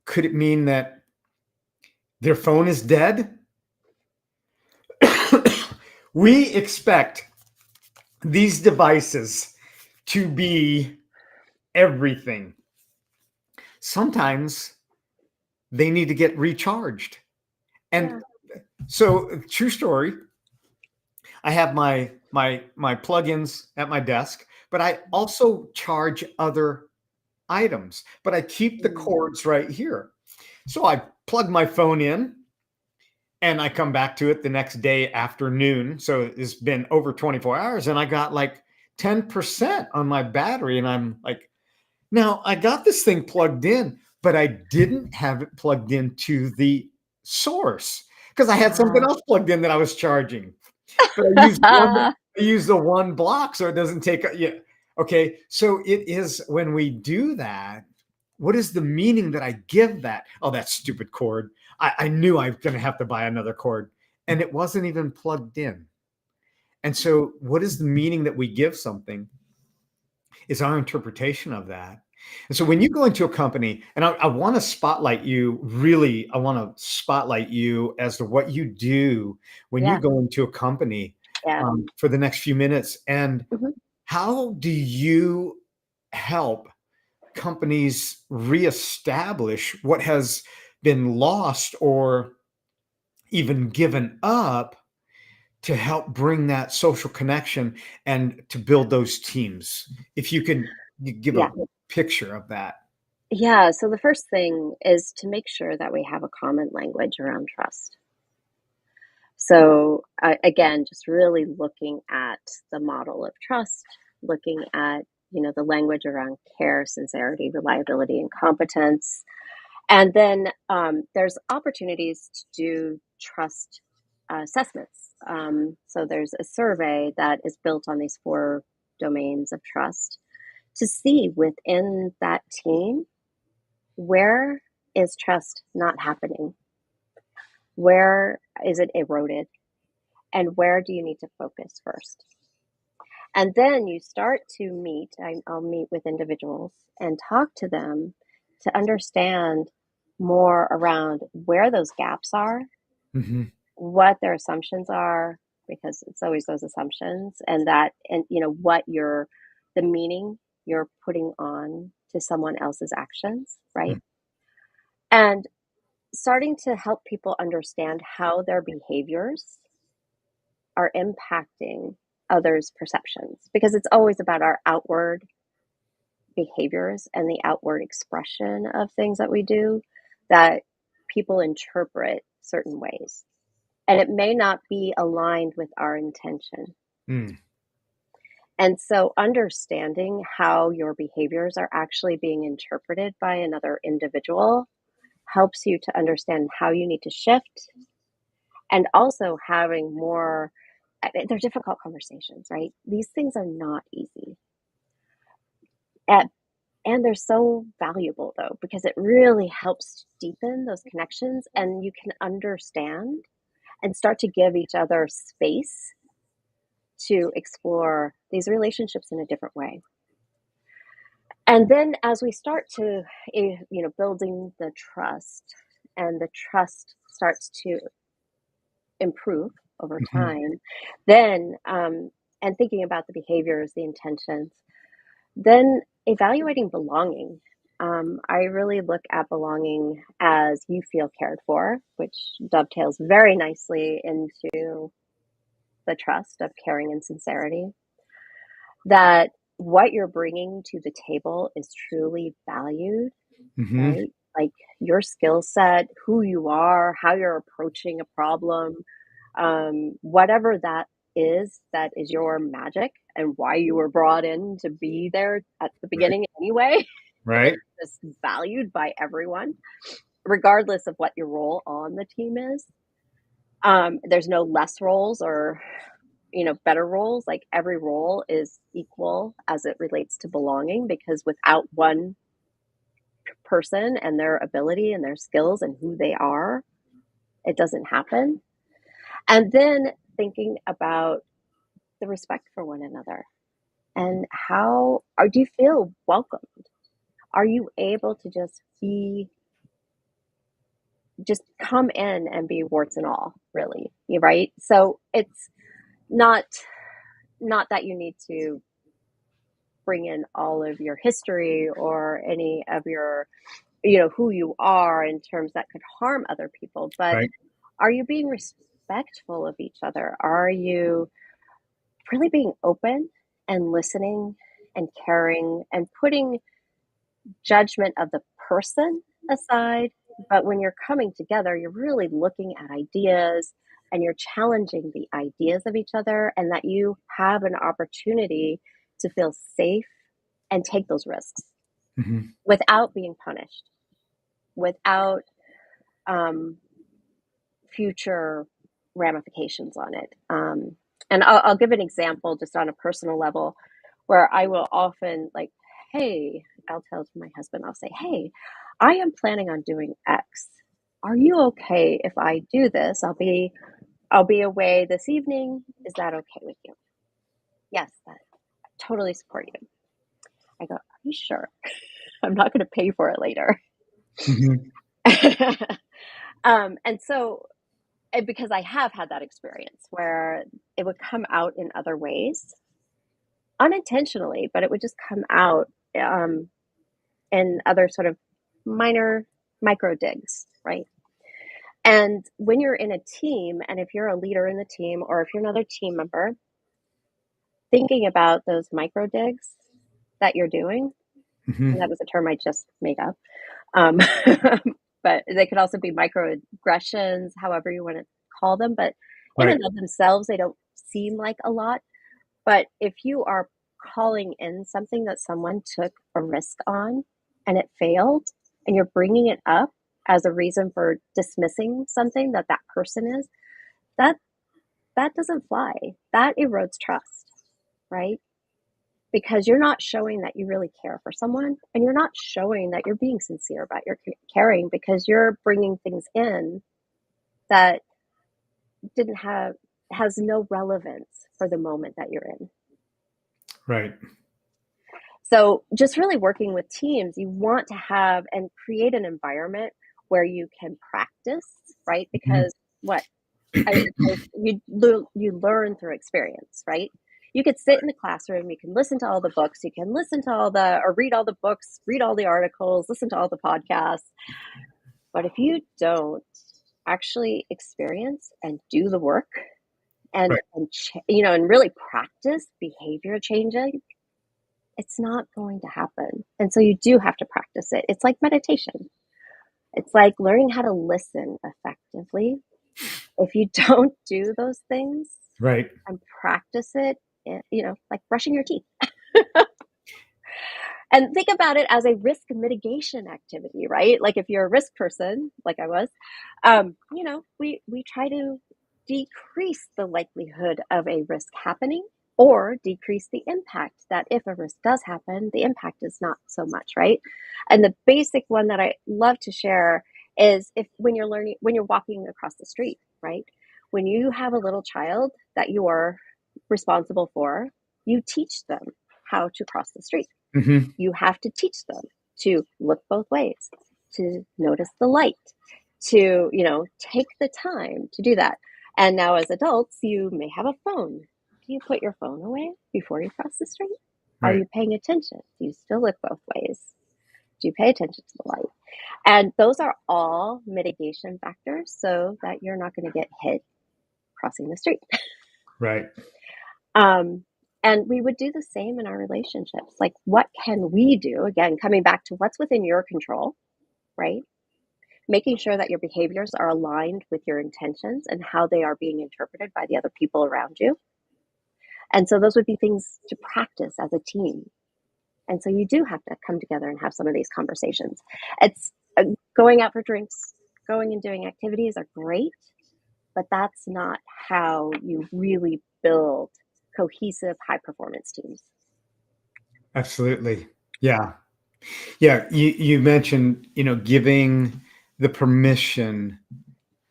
Could it mean that their phone is dead? We expect these devices to be everything. Sometimes they need to get recharged. And Yeah. so, true story, I have my plugins at my desk, but I also charge other items, but I keep the Mm. cords right here. So I plug my phone in and I come back to it the next day afternoon. So it's been over 24 hours and I got like 10% on my battery. And I'm like, now I got this thing plugged in, but I didn't have it plugged into the source because I had something Ah. else plugged in that I was charging. But I use the one block so it doesn't take yeah. Okay. So it is when we do that, what is the meaning that I give that? Oh, that stupid cord. I knew I was gonna have to buy another cord. And it wasn't even plugged in. And so what is the meaning that we give something is our interpretation of that. And so when you go into a company, and I want to spotlight you, really, I want to spotlight you as to what you do when you Yeah. go into a company Yeah. for the next few minutes. And Mhm. how do you help companies reestablish what has been lost or even given up to help bring that social connection and to build those teams? If you can give a Yeah. picture of that. Yeah. So the first thing is to make sure that we have a common language around trust. So, again, just really looking at the model of trust, looking at, the language around care, sincerity, reliability, and competence. And then there's opportunities to do trust assessments. So there's a survey that is built on these four domains of trust to see within that team, where is trust not happening? Where is it eroded? And where do you need to focus first? And then you start to meet, I'll meet with individuals and talk to them to understand more around where those gaps are, Mhm. what their assumptions are, because it's always those assumptions, and what the meaning you're putting on to someone else's actions, right? Mm. And starting to help people understand how their behaviors are impacting others' perceptions, because it's always about our outward behaviors and the outward expression of things that we do that people interpret certain ways. And it may not be aligned with our intention. Mm. And so understanding how your behaviors are actually being interpreted by another individual helps you to understand how you need to shift, and also having more. They're difficult conversations, right? These things are not easy. At And they're so valuable though, because it really helps deepen those connections, and you can understand and start to give each other space to explore these relationships in a different way. And then as we start to, building the trust, and the trust starts to improve over Mhm. time, then, and thinking about the behaviors, the intentions, then evaluating belonging. I really look at belonging as you feel cared for, which dovetails very nicely into the trust of caring and sincerity. That what you're bringing to the table is truly valued, Mhm. right? Like your skill set, who you are, how you're approaching a problem, whatever that is your magic and why you were brought in to be there at the Right. beginning anyway, is Right. just valued by everyone, regardless of what your role on the team is. There's no less roles or better roles. Like every role is equal as it relates to belonging, because without one person and their ability and their skills and who they are, it doesn't happen. And then thinking about the respect for one another, and do you feel welcomed? Are you able to just come in and be warts and all, really, right? So it's not not that you need to bring in all of your history or any of your, who you are, in terms that could harm other people, but Right. Are you being respectful of each other? Are you really being open and listening and caring and putting judgment of the person aside? But when you're coming together, you're really looking at ideas and you're challenging the ideas of each other, and that you have an opportunity to feel safe and take those risks Mhm. without being punished, without um, future ramifications on it. And I'll give an example just on a personal level where I will often like, hey, I'll tell my husband, I'll say, hey, I am planning on doing X. Are you okay if I do this? I'll be away this evening. Is that okay with you? Yes, that I totally support you. I go, are you sure? I'm not going to pay for it later. Mhm. And so because I have had that experience where it would come out in other ways, unintentionally, but it would just come out um, in other sort of minor micro digs, right? And when you're in a team, and if you're a leader in the team, or if you're another team member, thinking about those micro digs that you're doing, and that Mhm. was a term I just made up, um, but they could also be microaggressions, however you want to call them. But in Right. and of themselves, they don't seem like a lot. But if you are calling in something that someone took a risk on and it failed, and you're bringing it up as a reason for dismissing something that that person is, that that doesn't fly. That erodes trust, right? Because you're not showing that you really care for someone, and you're not showing that you're being sincere about your caring, because you're bringing things in that didn't have has no relevance for the moment that you're in. Right. So just really working with teams, you want to have and create an environment where you can practice, right? Mhm. Because what you learn through experience, right? You could sit in the classroom, you can listen to all the books, you can listen to all the or read all the books, read all the articles, listen to all the podcasts, but if you don't actually experience and do the work Right. and really practice behavior changing, it's not going to happen. And so you do have to practice it. It's like meditation. It's like learning how to listen effectively. If you don't do those things Right. and practice it, like brushing your teeth. And think about it as a risk mitigation activity, right? Like if you're a risk person, like I was, we try to decrease the likelihood of a risk happening, or decrease the impact that if a risk does happen, the impact is not so much, right? And the basic one that I love to share is if when you're walking across the street, right? When you have a little child that you are responsible for, you teach them how to cross the street. Mhm. You have to teach them to look both ways, to notice the light, to, take the time to do that. And now as adults, you may have a phone. Do you put your phone away before you cross the street? Are Right. you paying attention? Do you still look both ways? Do you pay attention to the light? And those are all mitigation factors so that you're not going to get hit crossing the street. Right. Um, and we would do the same in our relationships. Like, what can we do? Again, coming back to what's within your control, right? Making sure that your behaviors are aligned with your intentions and how they are being interpreted by the other people around you. And so those would be things to practice as a team. And so you do have to come together and have some of these conversations. It's going out for drinks, going and doing activities are great, but that's not how you really build cohesive, high performance teams. Absolutely. Yeah. Yeah. You mentioned, giving the permission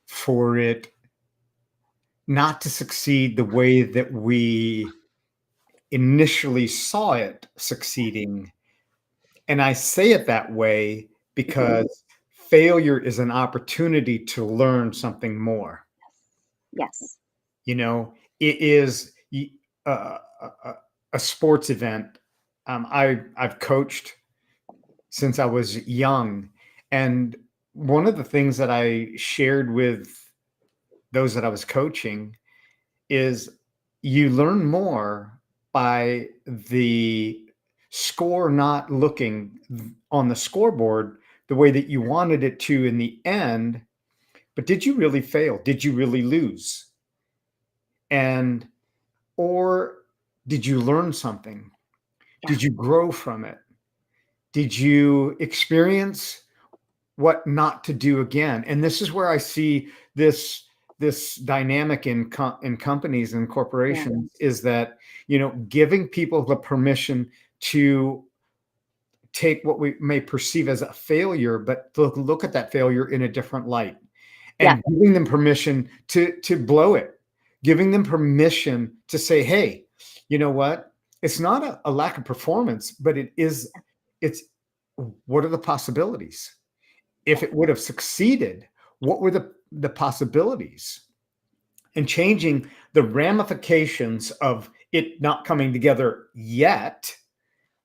for it not to succeed the way that we initially saw it succeeding. And I say it that way Mhm. because failure is an opportunity to learn something more. Yes. It is a sports event. I've coached since I was young, and one of the things that I shared with those that I was coaching is you learn more by the score not looking on the scoreboard the way that you wanted it to in the end. But did you really fail? Did you really lose? And or did you learn something? Yeah. Did you grow from it? Did you experience what not to do again? And this is where I see this dynamic in companies and Yeah. corporations is that, giving people the permission to take what we may perceive as a failure, but to look at that failure in a different light, Yeah. and giving them permission to blow it, giving them permission to say, hey, you know what? It's not a lack of performance, but it's what are the possibilities? If it would have succeeded, what were the possibilities? And changing the ramifications of it not coming together yet,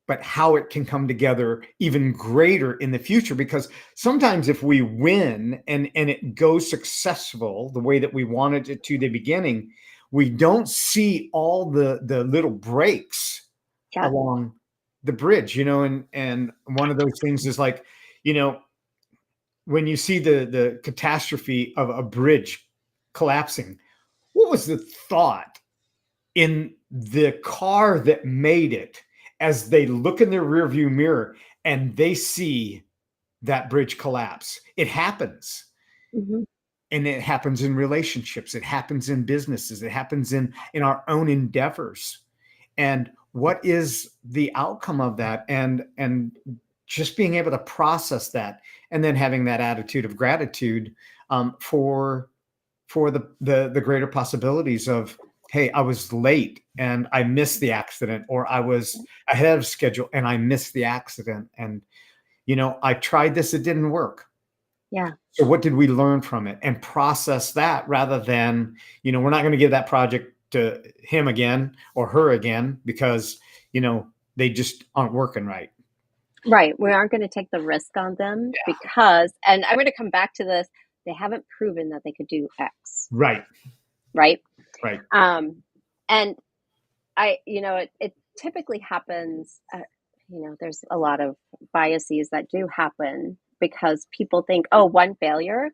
but how it can come together even greater in the future. Because sometimes if we win and it goes successful the way that we wanted it to the beginning, we don't see all the little breaks Yeah. along the bridge, and one of those things is like, you know, when you see the catastrophe of a bridge collapsing, what was the thought in the car that made it as they look in their rearview mirror and they see that bridge collapse? It happens. Hmm. And it happens in relationships, it happens in businesses, it happens in our own endeavors. And what is the outcome of that? And just being able to process that, and then having that attitude of gratitude, for the greater possibilities of, hey, I was late and I missed the accident, or I was ahead of schedule and I missed the accident, and I tried this, it didn't work. Yeah. So what did we learn from it, and process that, rather than, we're not going to give that project to him again or her again because they just aren't working right. Right. We aren't going to take the risk on them Yeah. because, and I'm going to come back to this, they haven't proven that they could do X. Right. Right. Right. And it typically happens, there's a lot of biases that do happen because people think, oh, one failure,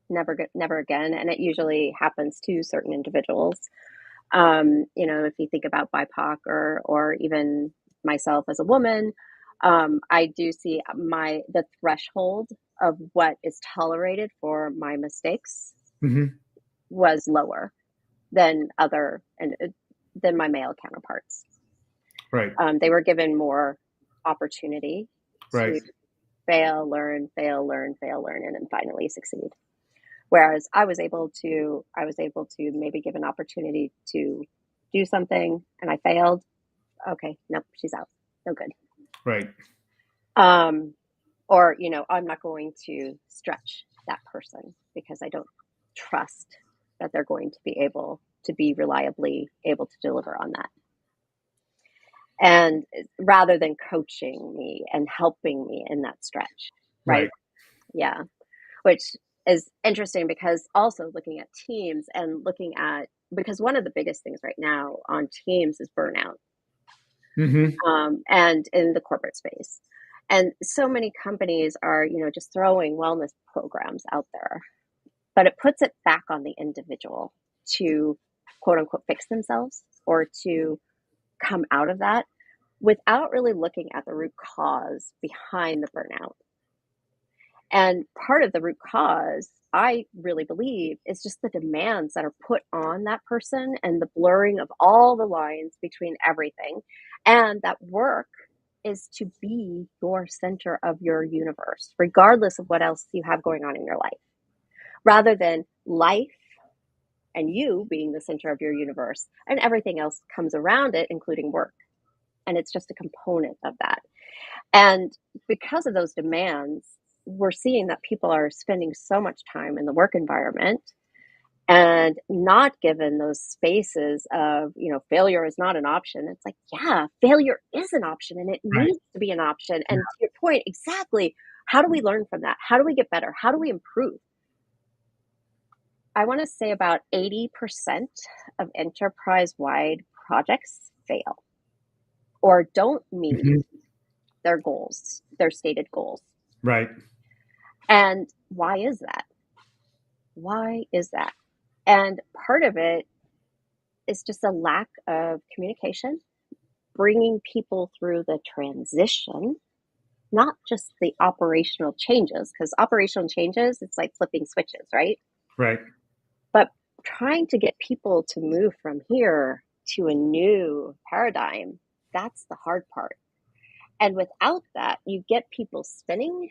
never again. And it usually happens to certain individuals. If you think about BIPOC or even myself as a woman, I do see the threshold of what is tolerated for my mistakes Hmm. was lower than than my male counterparts. Right. They were given more opportunity Right. to fail, learn, fail, learn, fail, learn, and then finally succeed. Whereas I was able to maybe give an opportunity to do something and I failed. Okay, nope, she's out. No good. Right. Or, I'm not going to stretch that person because I don't trust that they're going to be able to be reliably able to deliver on that. And rather than coaching me and helping me in that stretch, Right. right? Yeah. Which is interesting because also looking at teams and because one of the biggest things right now on teams is burnout, Hmm. and in the corporate space. And so many companies are, just throwing wellness programs out there, but it puts it back on the individual to quote unquote fix themselves or to come out of that without really looking at the root cause behind the burnout. And part of the root cause, I really believe, is just the demands that are put on that person and the blurring of all the lines between everything. And that work is to be your center of your universe, regardless of what else you have going on in your life, rather than life and you being the center of your universe and everything else comes around it, including work. And it's just a component of that. And because of those demands, we're seeing that people are spending so much time in the work environment and not given those spaces of, failure is not an option. It's like, yeah, failure is an option and it Right. needs to be an option. And to your point, exactly, how do we learn from that? How do we get better? How do we improve? I want to say about 80% of enterprise-wide projects fail or don't meet Mhm. their goals, their stated goals. Right. And why is that? Why is that? And part of it is just a lack of communication, bringing people through the transition, not just the operational changes, because operational changes, it's like flipping switches, right? Right. But trying to get people to move from here to a new paradigm, that's the hard part. And without that, you get people spinning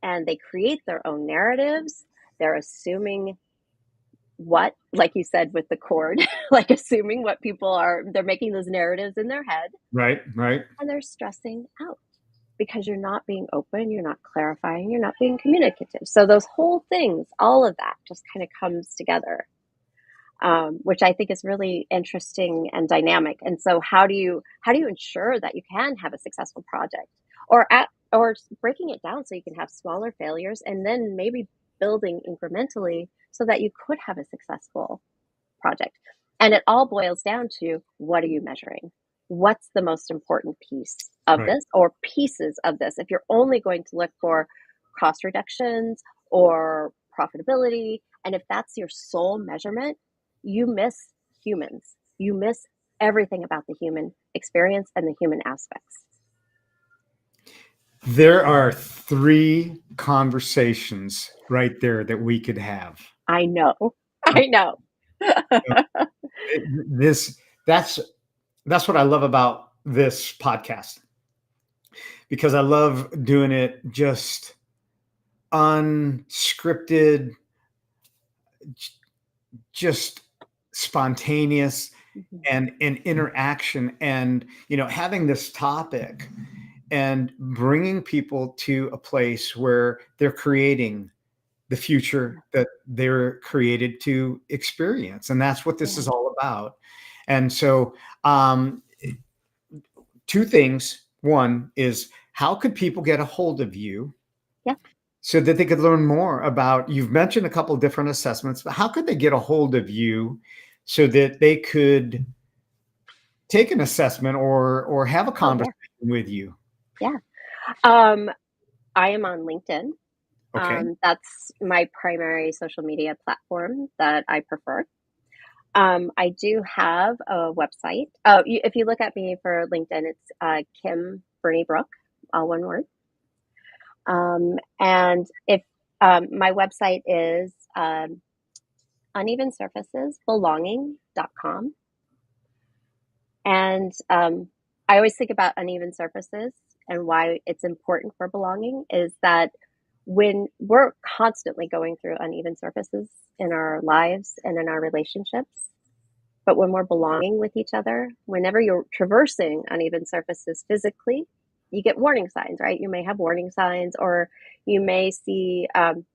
and they create their own narratives. They're assuming what, like you said with the cord, like assuming what people are, they're making those narratives in their head Right. Right. and they're stressing out because you're not being open, you're not clarifying, you're not being communicative. So those whole things, all of that just kind of comes together, which I think is really interesting and dynamic. And so how do you ensure that you can have a successful project, or breaking it down so you can have smaller failures and then maybe building incrementally so that you could have a successful project. And it all boils down to, what are you measuring? What's the most important piece of Right. this, or pieces of this? If you're only going to look for cost reductions or profitability, and if that's your sole measurement, you miss humans. You miss everything about the human experience and the human aspects. There are three conversations right there that we could have. I know. I know. This that's what I love about this podcast, because I love doing it just unscripted, just spontaneous, Mhm. and in interaction, and having this topic and bringing people to a place where they're creating the future that they're created to experience, and that's what this Yeah. is all about. And so, um, two things. One is, how could people get a hold of you Yeah. so that they could learn more about, you've mentioned a couple of different assessments, but how could they get a hold of you so that they could take an assessment or have a Oh, yeah. conversation with you? Yeah. Um, I am on LinkedIn. Okay. That's my primary social media platform that I prefer. I do have a website. If you look at me for LinkedIn, it's Kim Berney-Brooke, all one word. And if my website is uneven surfaces belonging.com. And I always think about uneven surfaces, and why it's important for belonging is that when we're constantly going through uneven surfaces in our lives and in our relationships, but when we're belonging with each other, whenever you're traversing uneven surfaces physically, you get warning signs, right? You may have warning signs, or you may see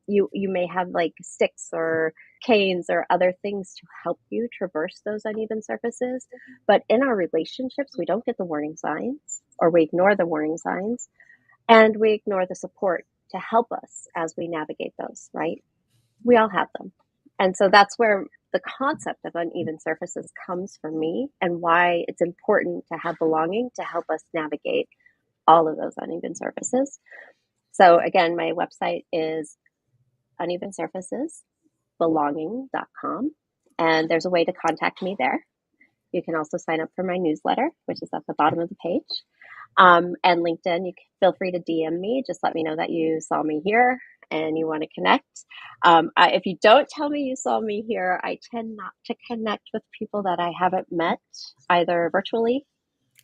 you may have like sticks or canes or other things to help you traverse those uneven surfaces. But in our relationships, we don't get the warning signs, or we ignore the warning signs, and we ignore the support to help us as we navigate those, right? We all have them. And so that's where the concept of uneven surfaces comes from me, and why it's important to have belonging to help us navigate all of those uneven surfaces. So again, my website is uneven surfaces belonging.com, and there's a way to contact me there. You can also sign up for my newsletter, which is at the bottom of the page. And LinkedIn, you can feel free to DM me. Just let me know that you saw me here and you want to connect. If you don't tell me you saw me here, I tend not to connect with people that I haven't met, either virtually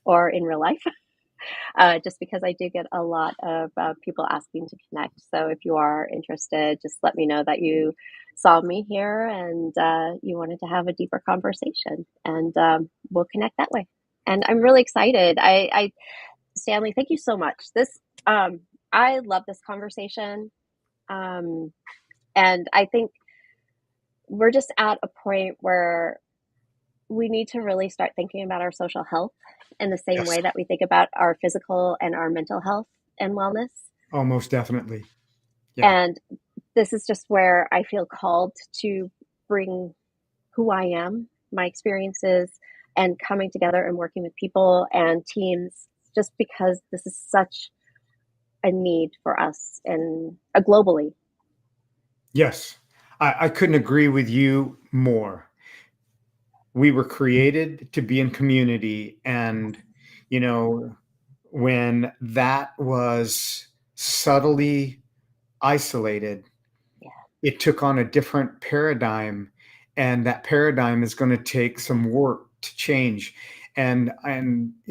or in real life, just because I do get a lot of people asking to connect. So if you are interested, just let me know that you saw me here and you wanted to have a deeper conversation, and we'll connect that way. And I'm really excited. Stanley, thank you so much. I love this conversation. Um, and I think we're just at a point where we need to really start thinking about our social health in the same Yes. way that we think about our physical and our mental health and wellness. Oh, most definitely. Yeah. And this is just where I feel called to bring who I am, my experiences, and coming together and working with people and teams just because this is such a need for us and globally. Yes, I couldn't agree with you more. We were created to be in community. And, you know, when that was subtly isolated, Yeah. it took on a different paradigm. And that paradigm is going to take some work to change. And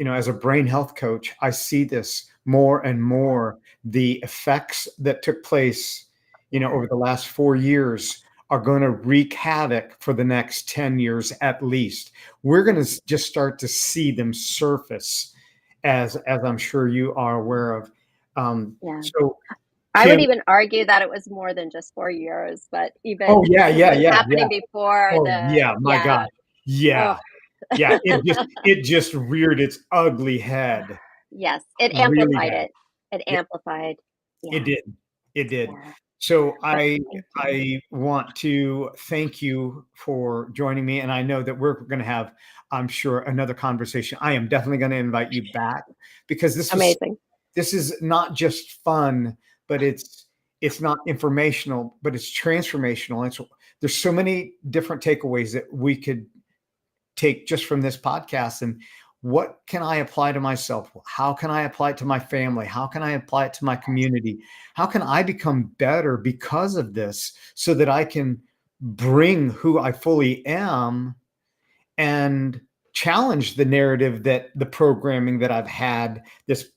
as a brain health coach, I see this more and more. The effects that took place, Yeah. over the last 4 years are going to wreak havoc for the next 10 years at least. We're going to just start to see them surface, as I'm sure you are aware of. Yeah. So, I would Kim, even argue that it was more than just 4 years, but oh even yeah, it's yeah, been yeah, yeah. happening before Oh the, yeah, my yeah. God. Oh, Yeah. Yeah. It just reared its ugly head. yes, it Really amplified bad. it. It Yeah, amplified. it Yeah. did. It did. Yeah. So But I thank you. I want to thank you for joining me. And I know that we're gonna have, I'm sure, another conversation. I am definitely gonna invite you back because Amazing. this is not just fun, but it's not informational, but it's transformational. There's so many different takeaways that we could take just from this podcast. And what can I apply to myself? How can I apply it to my family? How can I apply it to my community? How can I become better because of this so that I can bring who I fully am and challenge the narrative that the programming that I've had this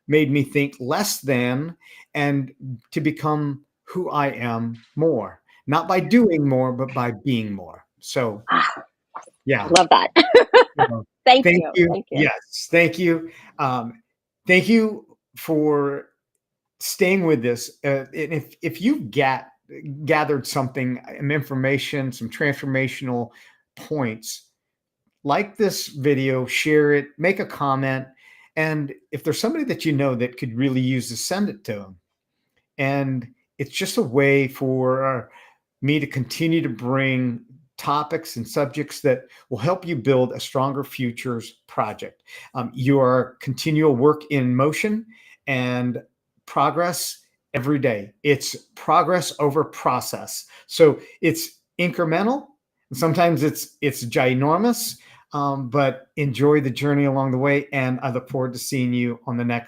made me think less than, and to become who I am more, not by doing more, but by being more. So, Ah, I yeah. love that. Well, Thank thank you. you. Thank you. Yes, thank you. Thank you for staying with this. And if you've gathered something, information, some transformational points, like this video, share it, make a comment, and if there's somebody that you know that could really use this, send it to them. And it's just a way for me to continue to bring topics and subjects that will help you build a stronger futures project. You are continual work in motion and progress every day. It's progress over process. So it's incremental. Sometimes it's ginormous, but enjoy the journey along the way. And I look forward to seeing you on the next